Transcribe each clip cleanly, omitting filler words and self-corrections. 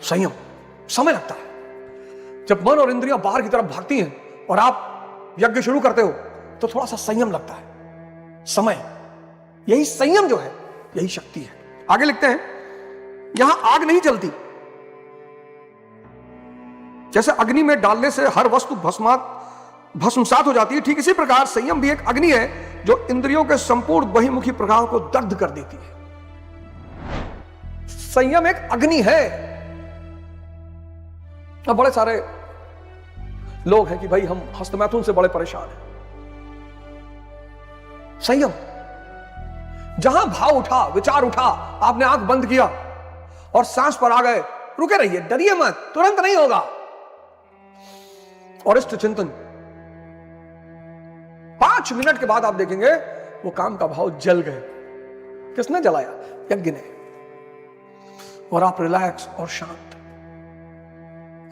संयम, समय लगता है। जब मन और इंद्रियां बाहर की तरफ भागती हैं और आप यज्ञ शुरू करते हो तो थोड़ा सा संयम लगता है, समय। यही संयम जो है, यही शक्ति है। आगे लिखते हैं, यहां आग नहीं जलती, जैसे अग्नि में डालने से हर वस्तु भस्मसात हो जाती है, ठीक इसी प्रकार संयम भी एक अग्नि है जो इंद्रियों के संपूर्ण बहिर्मुखी प्रभाव को दग्ध कर देती है। संयम एक अग्नि है। अब बड़े सारे लोग हैं कि भाई हम हस्तमैथुन से बड़े परेशान हैं। संयम, जहां भाव उठा, विचार उठा, आपने आंख बंद किया और सांस पर आ गए, रुके रहिए, डरिए मत, तुरंत नहीं होगा। और इष्ट चिंतन, 5 मिनट के बाद आप देखेंगे वो काम का भाव जल गए। किसने जलाया? यज्ञ ने। और आप रिलैक्स और शांत।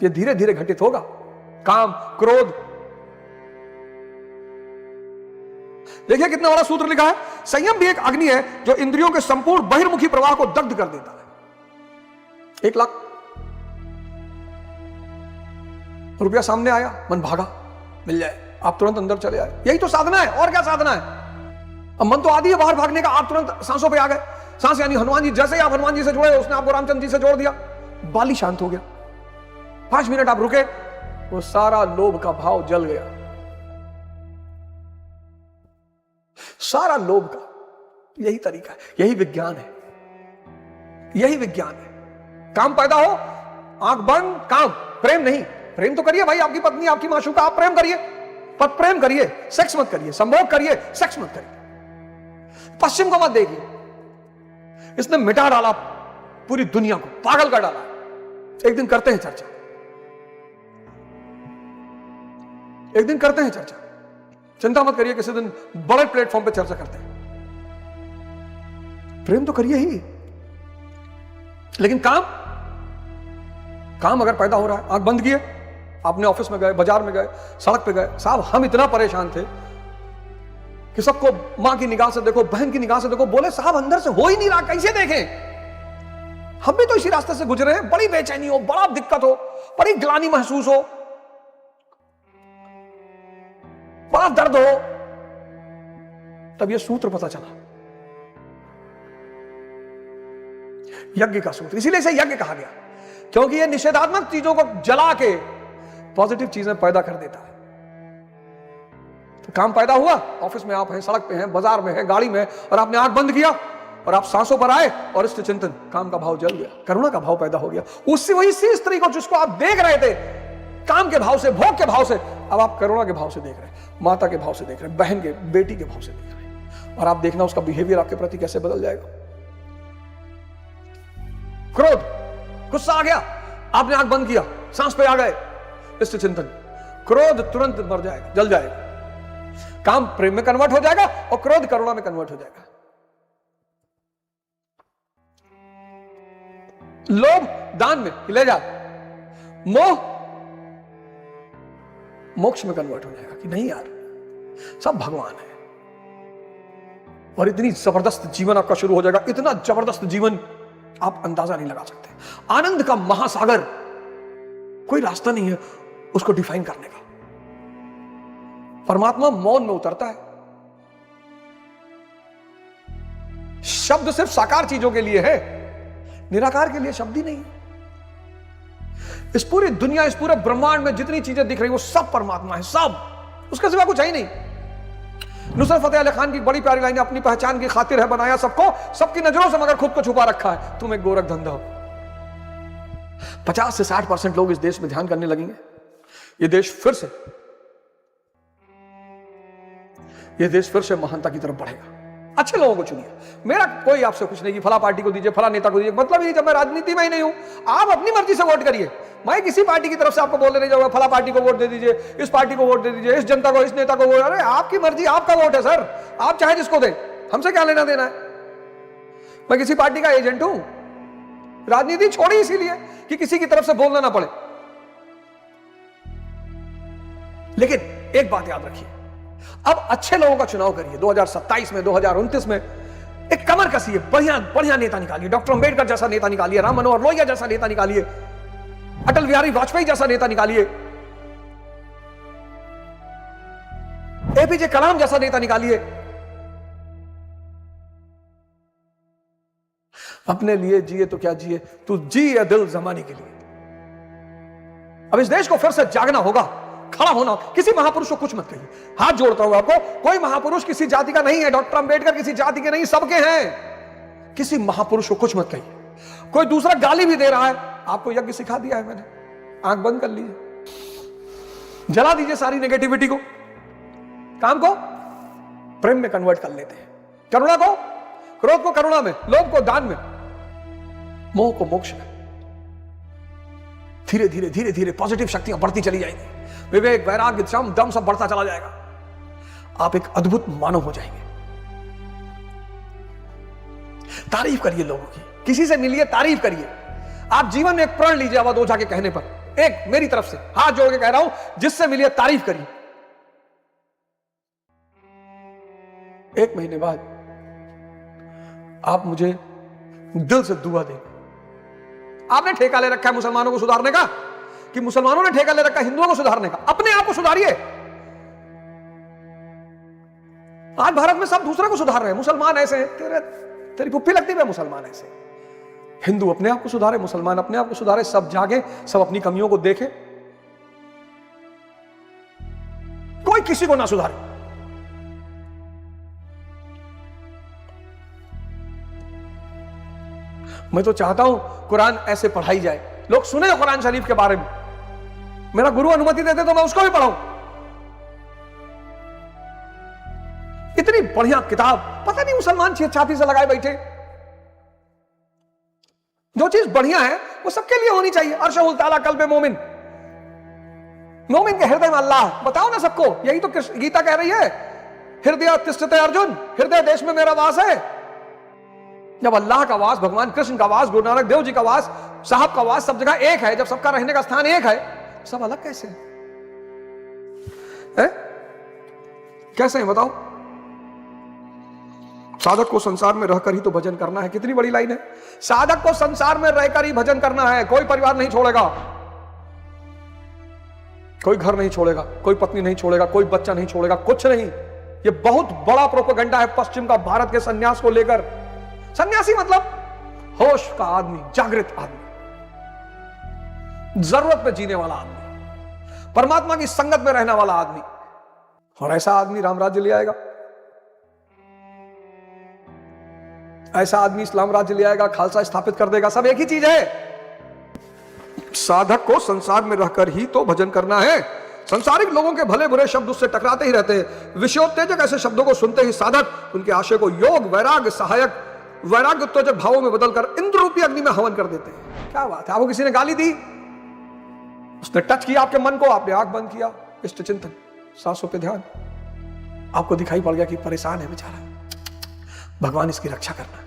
ये धीरे धीरे घटित होगा। काम, क्रोध, देखिए कितना बड़ा सूत्र लिखा है। संयम भी एक अग्नि है जो इंद्रियों के संपूर्ण बहिर्मुखी प्रवाह को दग्ध कर देता है। 1 लाख रुपया सामने आया, मन भागा, मिल जाए, आप तुरंत अंदर चले आए। यही तो साधना है, और क्या साधना है? अब मन तो आदि है बाहर भागने का, आप तुरंत सांसों पे आ गए। सांस यानी हनुमान जी, जैसे ही आप हनुमान जी से जुड़े, उसने आपको रामचंद्र जी से जोड़ दिया, बाली शांत हो गया। 5 मिनट आप रुके, वो सारा लोभ का भाव जल गया। सारा लोभ का यही तरीका है, यही विज्ञान है, यही विज्ञान है। काम पैदा हो, आंख बंद, काम, प्रेम नहीं। प्रेम तो करिए भाई, आपकी पत्नी, आपकी माशूका, आप प्रेम करिए, पर प्रेम करिए, सेक्स मत करिए। संभोग करिए, सेक्स मत करिए। पश्चिम को मत देखिए, इसने मिटा डाला पूरी दुनिया को, पागल कर डाला। एक दिन करते हैं चर्चा, एक दिन करते हैं चर्चा, चिंता मत करिए, किसी दिन बड़े प्लेटफॉर्म पे चर्चा करते हैं। प्रेम तो करिए ही, लेकिन काम अगर पैदा हो रहा है, आंख बंद किए, आपने ऑफिस में गए, बाजार में गए, सड़क पे गए, साहब हम इतना परेशान थे कि सबको मां की निगाह से देखो, बहन की निगाह से देखो, बोले साहब अंदर से हो ही नहीं रहा, कैसे देखें? हम भी तो इसी रास्ते से गुजरे हैं। बड़ी बेचैनी हो, बड़ा दिक्कत हो, बड़ी ग्लानि महसूस हो, बड़ा दर्द हो, तब यह सूत्र पता चला, यज्ञ का सूत्र। इसीलिए इसे यज्ञ कहा गया, क्योंकि यह निषेधात्मक चीजों को जला के पॉजिटिव चीजें पैदा कर देता है। तो काम पैदा हुआ, ऑफिस में आप हैं, सड़क पे हैं, बाजार में हैं, गाड़ी में, और आपने आंख बंद किया और आप सांसों पर आए और इष्ट चिंतन, काम का भाव जल गया, करुणा का भाव पैदा हो गया। उससे वही सी स्त्री को जिसको आप देख रहे थे काम के भाव से, भोग के भाव से, अब आप करुणा के भाव से देख रहे हैं, माता के भाव से देख रहे हैं, बहन के, बेटी के भाव से देख रहे हैं। और आप देखना उसका बिहेवियर आपके प्रति कैसे बदल जाएगा। क्रोध, गुस्सा आ गया, आपने आंख बंद किया, सांस पे आ गए, इष्ट चिंतन, क्रोध तुरंत मर जाएगा, जल जाएगा। काम प्रेम में कन्वर्ट हो जाएगा और क्रोध करुणा में कन्वर्ट हो जाएगा। लोभ दान में ले जा, मोह मोक्ष में कन्वर्ट हो जाएगा कि नहीं यार, सब भगवान है। और इतनी जबरदस्त जीवन आपका शुरू हो जाएगा, इतना जबरदस्त जीवन आप अंदाजा नहीं लगा सकते। आनंद का महासागर, कोई रास्ता नहीं है उसको डिफाइन करने का। परमात्मा मौन में उतरता है। शब्द सिर्फ साकार चीजों के लिए है, निराकार के लिए शब्द ही नहीं है। इस पूरी दुनिया, इस पूरे ब्रह्मांड में जितनी चीजें दिख रही वो सब परमात्मा है, सब, उसके सिवा कुछ है ही नहीं। नुसरत फतेह अली खान की बड़ी प्यारी लाइन, अपनी पहचान की खातिर है बनाया सबको, सबकी नजरों से मगर खुद को छुपा रखा है, तुम एक गोरख धंधा हो। 50 से 60% लोग इस देश में ध्यान करने लगेंगे, ये देश फिर से महानता की तरफ बढ़ेगा। अच्छे लोगों को चुनिए। मेरा कोई आपसे कुछ नहीं कि फला पार्टी को दीजिए, फला नेता को दीजिए, मतलब ये जब मैं राजनीति में ही नहीं हूं, आप अपनी मर्जी से वोट करिए। मैं किसी पार्टी की तरफ से आपको बोलने नहीं जाऊंगा फला पार्टी को वोट दे दीजिए, इस पार्टी को वोट दे दीजिए, इस जनता को, इस नेता को वोट। अरे आपकी मर्जी, आपका वोट है सर, आप चाहे जिसको दें, हमसे क्या लेना देना है। मैं किसी पार्टी का एजेंट हूं, राजनीति छोड़ी इसीलिए कि किसी की तरफ से बोलना ना पड़े। लेकिन एक बात याद रखिए, अब अच्छे लोगों का चुनाव करिए। 2027 में, 2029 में एक कमर कसिए, बढ़िया बढ़िया नेता निकालिए, डॉक्टर अंबेडकर जैसा नेता निकालिए, राम मनोहर लोहिया जैसा नेता निकालिए, अटल बिहारी वाजपेयी जैसा नेता निकालिए, एपीजे कलाम जैसा नेता निकालिए। अपने लिए जिए तो क्या जिए, तू जिए दिल जमाने के लिए। अब इस देश को फिर से जागना होगा, खड़ा होना। किसी महापुरुष को कुछ मत कहिए, हाथ जोड़ता हूं आपको, कोई महापुरुष किसी जाति का नहीं है, डॉक्टर अंबेडकर किसी जाति के नहीं, सबके हैं। किसी महापुरुष को कुछ मत कहिए। कोई दूसरा गाली भी दे रहा है, आपको यज्ञ सिखा दिया है मैंने, आंख बंद कर लीजिए, जला दीजिए सारी नेगेटिविटी को, काम को प्रेम में कन्वर्ट कर लेते हैं, करुणा को क्रोध को करुणा में, लोभ को दान में, मोह को मोक्ष में। धीरे धीरे धीरे धीरे पॉजिटिव शक्तियां बढ़ती चली जाएंगी, विवेक वैराग्य क्षम दम सब बढ़ता चला जाएगा। आप एक अद्भुत मानव हो जाएंगे। तारीफ करिए लोगों की, किसी से मिलिए तारीफ करिए। आप जीवन में एक प्रण लीजिए अवध ओझा के कहने पर, एक मेरी तरफ से हाथ जोड़ के कह रहा हूं, जिससे मिलिए तारीफ करिए। 1 महीने बाद आप मुझे दिल से दुआ देंगे। आपने ठेका ले रखा है मुसलमानों को सुधारने का, कि मुसलमानों ने ठेका ले रखा है हिंदुओं को सुधारने का? अपने आप को सुधारिए। आज भारत में सब दूसरे को सुधार रहे हैं। मुसलमान ऐसे हैं, तेरी पुप्पी लगती है मुसलमान ऐसे। हिंदू अपने आप को सुधारे, मुसलमान अपने आप को सुधारे, सब जागे, सब अपनी कमियों को देखें, कोई किसी को ना सुधारे। मैं तो चाहता हूं कुरान ऐसे पढ़ाई जाए, लोग सुने कुरान शरीफ के बारे में। मेरा गुरु अनुमति देते तो मैं उसको भी पढ़ाऊं। इतनी बढ़िया किताब, पता नहीं मुसलमान छाती से लगाए बैठे। जो चीज बढ़िया है वो सबके लिए होनी चाहिए। अर्शहुल ताला कल्बे मोमिन, मोमिन के हृदय में अल्लाह। बताओ ना सबको, यही तो गीता कह रही है, हृदय तिष्ठते अर्जुन, हृदय देश में मेरा वास है। जब अल्लाह का वास, भगवान कृष्ण का वास, गुरु नानक देव जी का वास, साहब का वास सब जगह एक है, जब सबका रहने का स्थान एक है, सब अलग कैसे है? कैसे है बताओ? साधक को संसार में रहकर ही तो भजन करना है। कितनी बड़ी लाइन है। साधक को संसार में रहकर ही भजन करना है। कोई परिवार नहीं छोड़ेगा, कोई घर नहीं छोड़ेगा, कोई पत्नी नहीं छोड़ेगा, कोई बच्चा नहीं छोड़ेगा, कुछ नहीं। ये बहुत बड़ा प्रोपेगेंडा है पश्चिम का भारत के सन्यास को लेकर। सन्यासी मतलब होश का आदमी, जागृत आदमी, जरूरत में जीने वाला आदमी, परमात्मा की संगत में रहने वाला आदमी। और ऐसा आदमी राम राज्य ले आएगा, ऐसा आदमी इस्लाम राज्य ले आएगा, खालसा स्थापित कर देगा। सब एक ही चीज है। साधक को संसार में रहकर ही तो भजन करना है। संसारिक लोगों के भले बुरे शब्द उससे टकराते ही रहते हैं। विषयोत्तेजक ऐसे शब्दों को सुनते ही साधक उनके आशय को योग वैराग्य सहायक वैराग्य उत्तेजक भावों में बदलकर इंद्र रूपी अग्नि में हवन कर देते हैं। क्या बात है। आपको किसी ने गाली दी, उसने टच किया आपके मन को, आपने आंख बंद किया, इष्ट चिंतन, सांसों पे ध्यान, आपको दिखाई पड़ गया कि परेशान है बेचारा, भगवान इसकी रक्षा करना।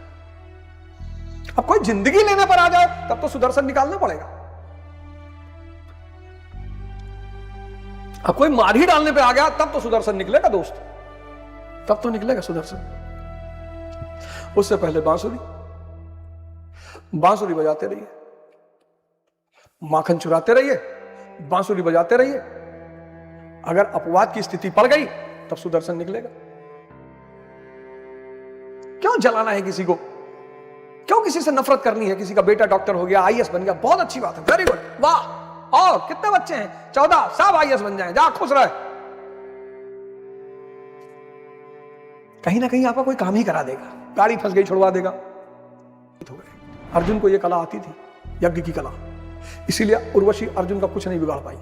अब कोई जिंदगी लेने पर आ जाए तब तो सुदर्शन निकालना पड़ेगा। अब कोई मार ही डालने पे आ गया तब तो सुदर्शन निकलेगा दोस्त, तब तो निकलेगा सुदर्शन। उससे पहले बांसुरी, बांसुरी बजाते रहिए, माखन चुराते रहिए, बांसुरी बजाते रहिए। अगर अपवाद की स्थिति पड़ गई तब सुदर्शन निकलेगा। क्यों जलाना है किसी को, क्यों किसी से नफरत करनी है? किसी का बेटा डॉक्टर हो गया, आईएएस बन गया, बहुत अच्छी बात है, वेरी गुड, वाह। और कितने बच्चे हैं? 14, सब आईएएस बन जाएं, जा खुश रहे। कहीं ना कहीं आपका कोई काम ही करा देगा, गाड़ी फंस गई छुड़वा देगा। अर्जुन को यह कला आती थी, यज्ञ की कला, इसीलिए उर्वशी अर्जुन का कुछ नहीं बिगाड़ पाई।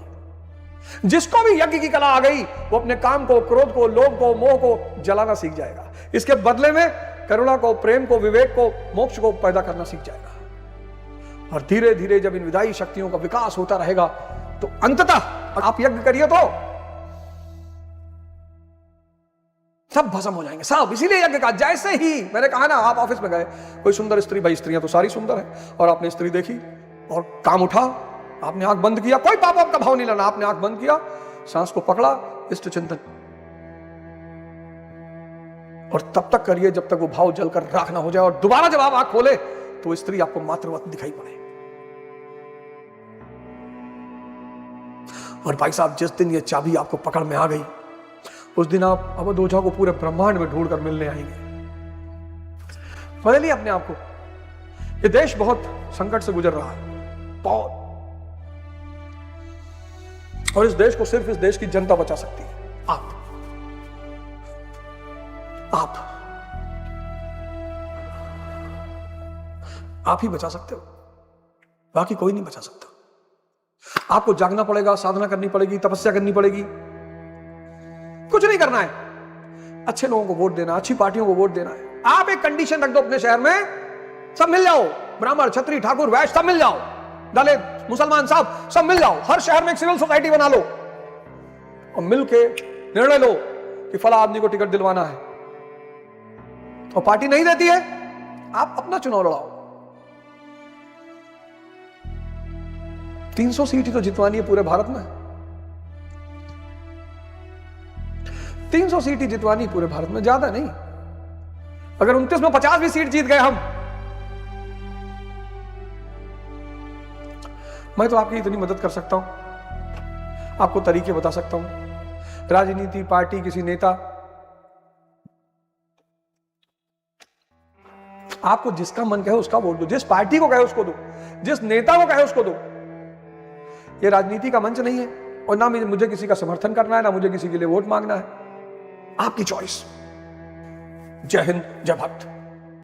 जिसको भी यज्ञ की कला आ गई वो अपने काम को, क्रोध को, लोभ को, मोह को जलाना सीख जाएगा। इसके बदले में करुणा को, प्रेम को, विवेक को, मोक्ष को पैदा करना सीख जाएगा। और धीरे धीरे जब इन विदाई शक्तियों का विकास होता रहेगा तो अंततः आप यज्ञ करिए तो सब भस्म हो जाएंगे, सब। इसीलिए यज्ञ का, जैसे ही मैंने कहा ना, आप ऑफिस में गए, कोई सुंदर स्त्री, भाई स्त्रियां तो सारी सुंदर है, और आपने स्त्री देखी और काम उठा, आपने आंख बंद किया, कोई पाप आपका भाव नहीं लाना, आपने आंख बंद किया, सांस को पकड़ा, इष्ट चिंतन, और तब तक करिए जब तक वो भाव जलकर राख ना हो जाए। और दोबारा जब आप आंख खोले तो स्त्री आपको मातृवत दिखाई पड़े। और भाई साहब, जिस दिन ये चाबी आपको पकड़ में आ गई, उस दिन आप अवध ओझा को पूरे ब्रह्मांड में ढूंढकर मिलने आएंगे। बदलिए अपने आप को। ये देश बहुत संकट से गुजर रहा है, बहुत, और इस देश को सिर्फ इस देश की जनता बचा सकती है। आप ही बचा सकते हो, बाकी कोई नहीं बचा सकता। आपको जागना पड़ेगा, साधना करनी पड़ेगी, तपस्या करनी पड़ेगी। कुछ नहीं करना है, अच्छे लोगों को वोट देना, अच्छी पार्टियों को वोट देना है। आप एक कंडीशन रख दो अपने शहर में, सब मिल जाओ, ब्राह्मण, क्षत्रिय, ठाकुर, वैश्य सब मिल जाओ, दलित, मुसलमान, सब मिल जाओ। हर शहर में एक सिविल सोसाइटी बना लो और मिलके निर्णय लो कि फला आदमी को टिकट दिलवाना है, और पार्टी नहीं देती है, आप अपना चुनाव लड़ाओ। 300 सीट ही तो जितवानी है पूरे भारत में, 300 सीट ही जितवानी पूरे भारत में, ज्यादा नहीं। अगर 29 में 50 भी सीट जीत गए हम, मैं तो आपकी इतनी मदद कर सकता हूं, आपको तरीके बता सकता हूं। राजनीति, पार्टी, किसी नेता, आपको जिसका मन कहे उसका वोट दो, जिस पार्टी को कहे उसको दो, जिस नेता को कहे उसको दो। ये राजनीति का मंच नहीं है, और ना मुझे किसी का समर्थन करना है, ना मुझे किसी के लिए वोट मांगना है। आपकी चॉइस। जय हिंद, जय भारत।